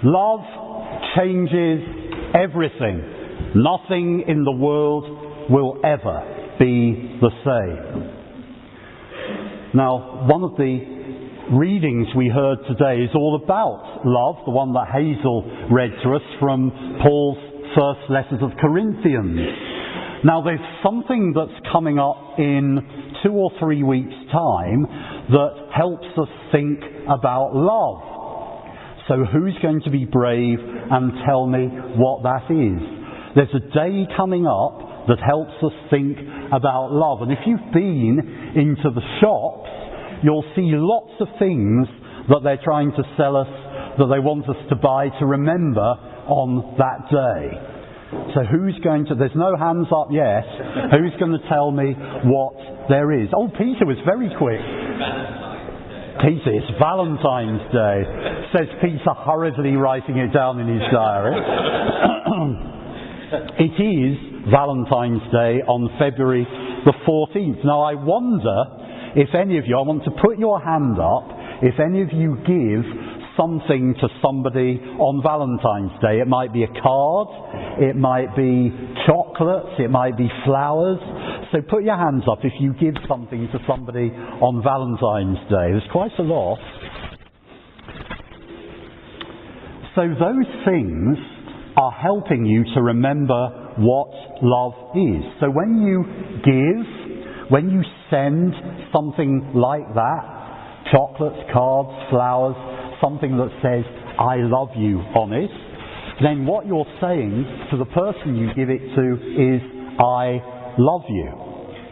Love changes everything. Nothing in the world will ever be the same. Now, one of the readings we heard today is all about love, the one that Hazel read to us from Paul's first letters of Corinthians. Now, there's something that's coming up in 2 or 3 weeks' time that helps us think about love. So who's going to be brave and tell me what that is? There's a day coming up that helps us think about love. And if you've been into the shops, you'll see lots of things that they're trying to sell us, that they want us to buy to remember on that day. So who's going to, there's no hands up yet, who's going to tell me what there is? Oh, Peter was very quick. Peter, it's Valentine's Day, says Peter, hurriedly writing it down in his diary. It is Valentine's Day on February the 14th. Now I wonder if any of you, I want to put your hand up, if any of you give something to somebody on Valentine's Day. It might be a card, it might be chocolates, it might be flowers. So put your hands up if you give something to somebody on Valentine's Day. There's quite a lot. So those things are helping you to remember what love is. So when you give, when you send something like that, chocolates, cards, flowers, something that says, I love you on it, then what you're saying to the person you give it to is, I love you.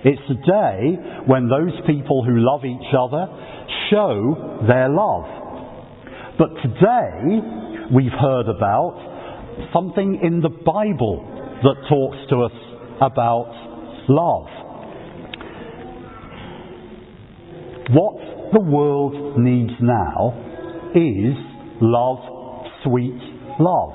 It's a day when those people who love each other show their love. But today, we've heard about something in the Bible that talks to us about love. What the world needs now is love, sweet love.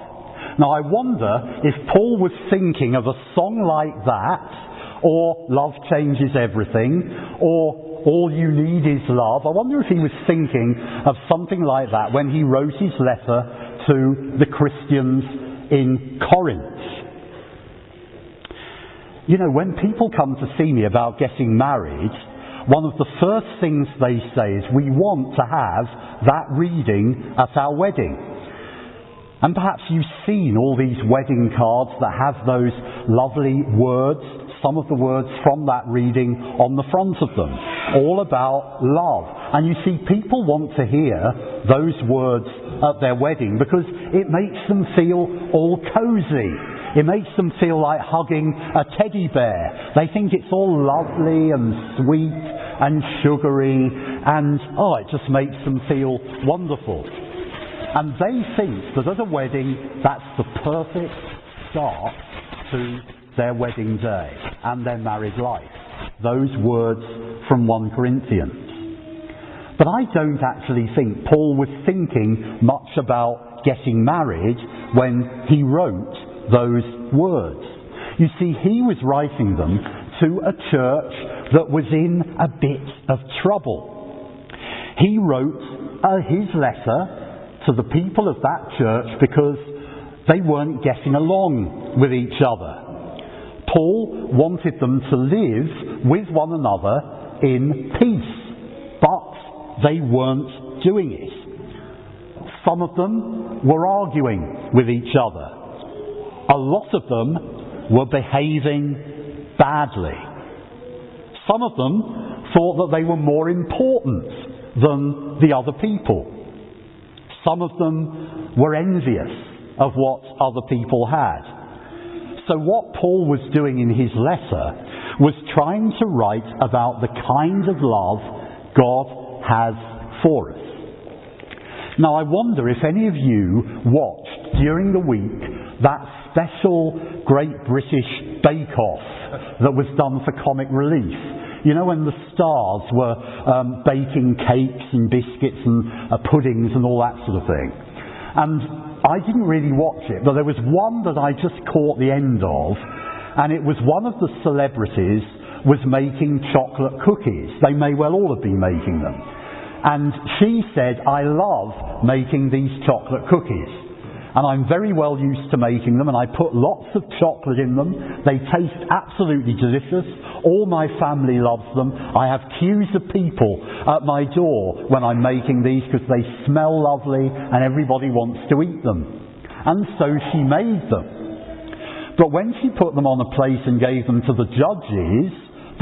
Now I wonder if Paul was thinking of a song like that, or Love Changes Everything, or All You Need Is Love. I wonder if he was thinking of something like that when he wrote his letter to the Christians in Corinth. You know, when people come to see me about getting married, one of the first things they say is, we want to have that reading at our wedding. And perhaps you've seen all these wedding cards that have those lovely words, some of the words from that reading on the front of them, all about love. And you see, people want to hear those words at their wedding because it makes them feel all cosy. It makes them feel like hugging a teddy bear. They think it's all lovely and sweet and sugary, and it just makes them feel wonderful. And they think that at a wedding, that's the perfect start to their wedding day and their married life. Those words from 1 Corinthians. But I don't actually think Paul was thinking much about getting married when he wrote those words. You see, he was writing them to a church that was in a bit of trouble. He wrote his letter to the people of that church because they weren't getting along with each other. Paul wanted them to live with one another in peace, but they weren't doing it. Some of them were arguing with each other. A lot of them were behaving badly. Some of them thought that they were more important than the other people. Some of them were envious of what other people had. So what Paul was doing in his letter was trying to write about the kind of love God has for us. Now I wonder if any of you watched during the week that special Great British Bake Off that was done for Comic Relief. You know, when the stars were baking cakes and biscuits and puddings and all that sort of thing. And I didn't really watch it, but there was one that I just caught the end of, and it was one of the celebrities was making chocolate cookies. They may well all have been making them. And she said, I love making these chocolate cookies. and I'm very well used to making them, and I put lots of chocolate in them. They taste absolutely delicious. All my family loves them. I have queues of people at my door when I'm making these because they smell lovely and everybody wants to eat them. And so she made them. But when she put them on a plate and gave them to the judges,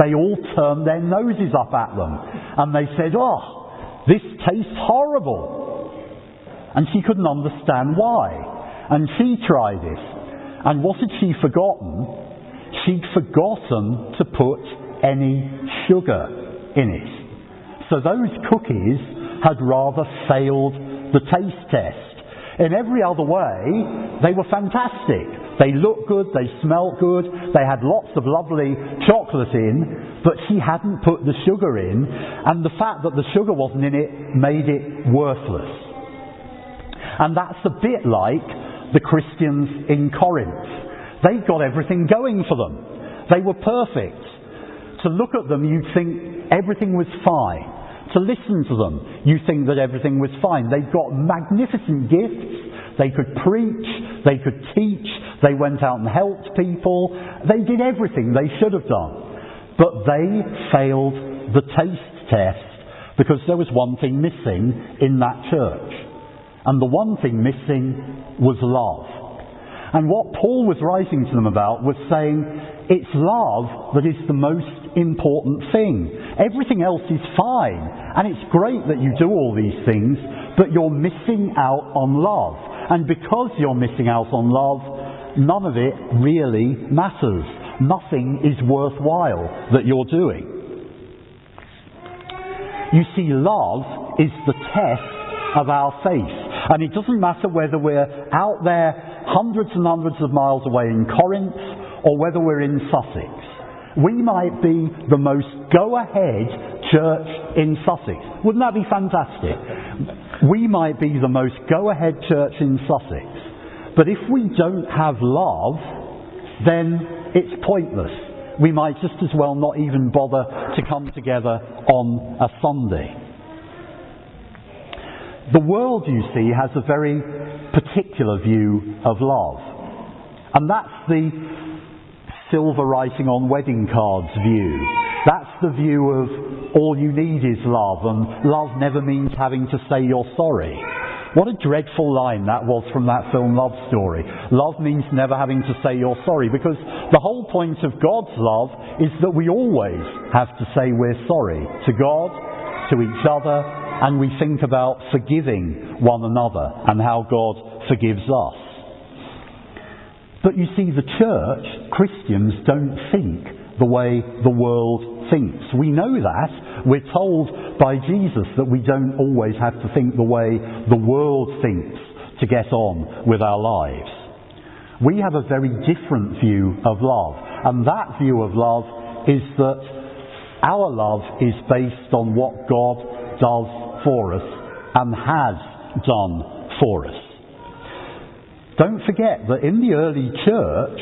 they all turned their noses up at them. And they said, "Oh, this tastes horrible." And she couldn't understand why. And she tried it. And what had she forgotten? She'd forgotten to put any sugar in it. So those cookies had rather failed the taste test. In every other way, they were fantastic. They looked good, they smelled good, they had lots of lovely chocolate in, but she hadn't put the sugar in, and the fact that the sugar wasn't in it made it worthless. And that's a bit like the Christians in Corinth. They got everything going for them. They were perfect. To look at them, you'd think everything was fine. To listen to them, you think that everything was fine. They've got magnificent gifts. They could preach, they could teach, they went out and helped people. They did everything they should have done. But they failed the taste test because there was one thing missing in that church. And the one thing missing was love. And what Paul was writing to them about was saying, it's love that is the most important thing. Everything else is fine. And it's great that you do all these things, but you're missing out on love. And because you're missing out on love, none of it really matters. Nothing is worthwhile that you're doing. You see, love is the test of our faith. And it doesn't matter whether we're out there hundreds and hundreds of miles away in Corinth or whether we're in Sussex. We might be the most go-ahead church in Sussex. Wouldn't that be fantastic? We might be the most go-ahead church in Sussex. But if we don't have love, then it's pointless. We might just as well not even bother to come together on a Sunday. The world, you see, has a very particular view of love. And that's the silver writing on wedding cards view. That's the view of all you need is love, and love never means having to say you're sorry. What a dreadful line that was from that film Love Story. Love means never having to say you're sorry, because the whole point of God's love is that we always have to say we're sorry to God, to each other, and we think about forgiving one another and how God forgives us. But you see, the church, Christians, don't think the way the world thinks. We know that. We're told by Jesus that we don't always have to think the way the world thinks to get on with our lives. We have a very different view of love. And that view of love is that our love is based on what God does for us and has done for us. Don't forget that in the early church,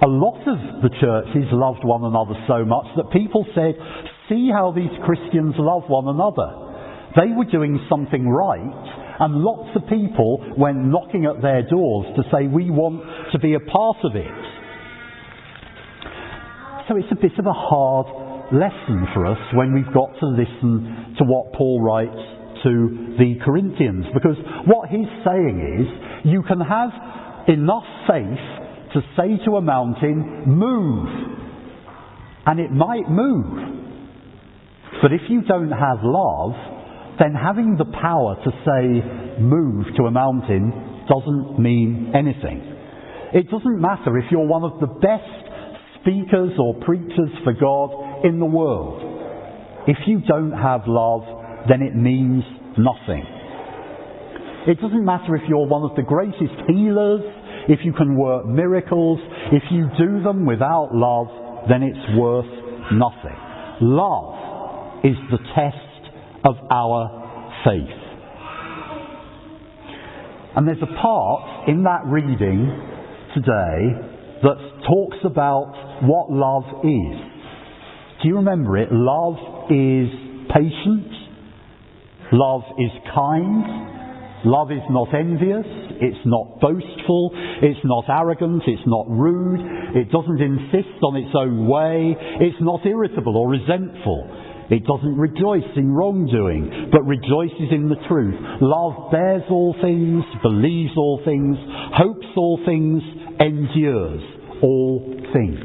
a lot of the churches loved one another so much that people said, see how these Christians love one another. They were doing something right, and lots of people went knocking at their doors to say, we want to be a part of it. So it's a bit of a hard lesson for us when we've got to listen to what Paul writes to the Corinthians, because what he's saying is, you can have enough faith to say to a mountain, move, and it might move. But if you don't have love, then having the power to say, move to a mountain doesn't mean anything. It doesn't matter if you're one of the best speakers or preachers for God in the world. If you don't have love, then it means nothing. It doesn't matter if you're one of the greatest healers, if you can work miracles. If you do them without love, then it's worth nothing. Love is the test of our faith. And there's a part in that reading today that talks about what love is. Do you remember it? Love is patient. Love is kind. Love is not envious, it's not boastful, it's not arrogant, it's not rude, it doesn't insist on its own way, it's not irritable or resentful. It doesn't rejoice in wrongdoing, but rejoices in the truth. Love bears all things, believes all things, hopes all things, endures all things.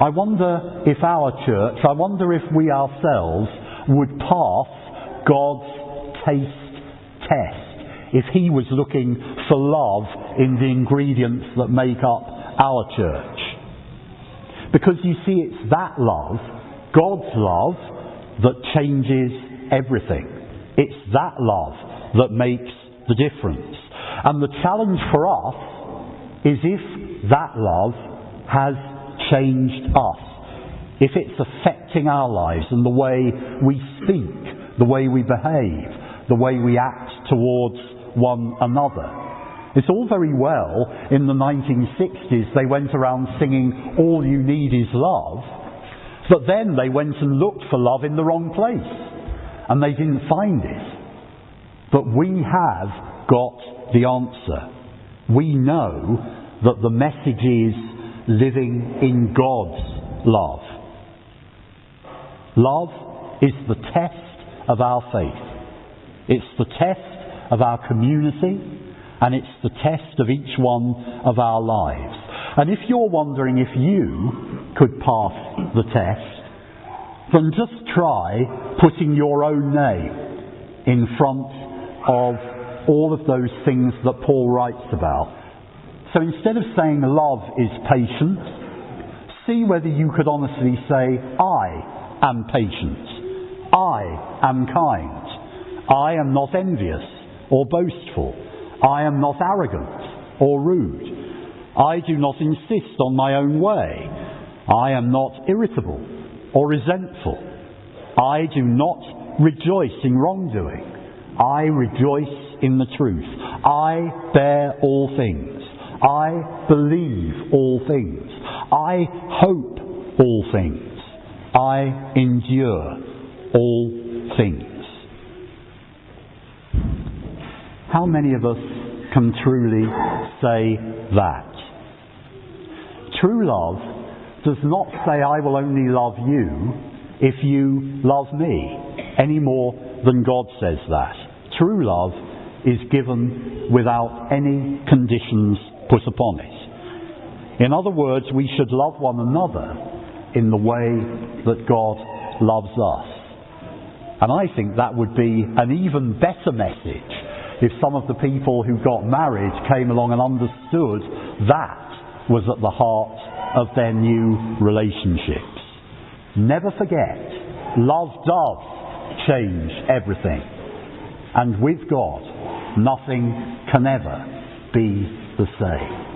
I wonder if our church, I wonder if we ourselves would pass God's taste test if he was looking for love in the ingredients that make up our church. Because you see, it's that love, God's love, that changes everything. It's that love that makes the difference. And the challenge for us is if that love has changed us, if it's affecting our lives and the way we speak, the way we behave, the way we act towards one another. It's all very well in the 1960s they went around singing "All You Need Is Love," but then they went and looked for love in the wrong place and they didn't find it. But we have got the answer. We know that the message is living in God's love. Love is the test of our faith. It's the test of our community, and it's the test of each one of our lives. And if you're wondering if you could pass the test, then just try putting your own name in front of all of those things that Paul writes about. So instead of saying love is patient, see whether you could honestly say, I am patient, I am kind, I am not envious or boastful, I am not arrogant or rude, I do not insist on my own way, I am not irritable or resentful, I do not rejoice in wrongdoing, I rejoice in the truth, I bear all things, I believe all things, I hope all things, I endure all things. How many of us can truly say that? True love does not say I will only love you if you love me, any more than God says that. True love is given without any conditions put upon it. In other words, we should love one another in the way that God loves us. And I think that would be an even better message if some of the people who got married came along and understood that was at the heart of their new relationships. Never forget, love does change everything. And with God, nothing can ever be the same.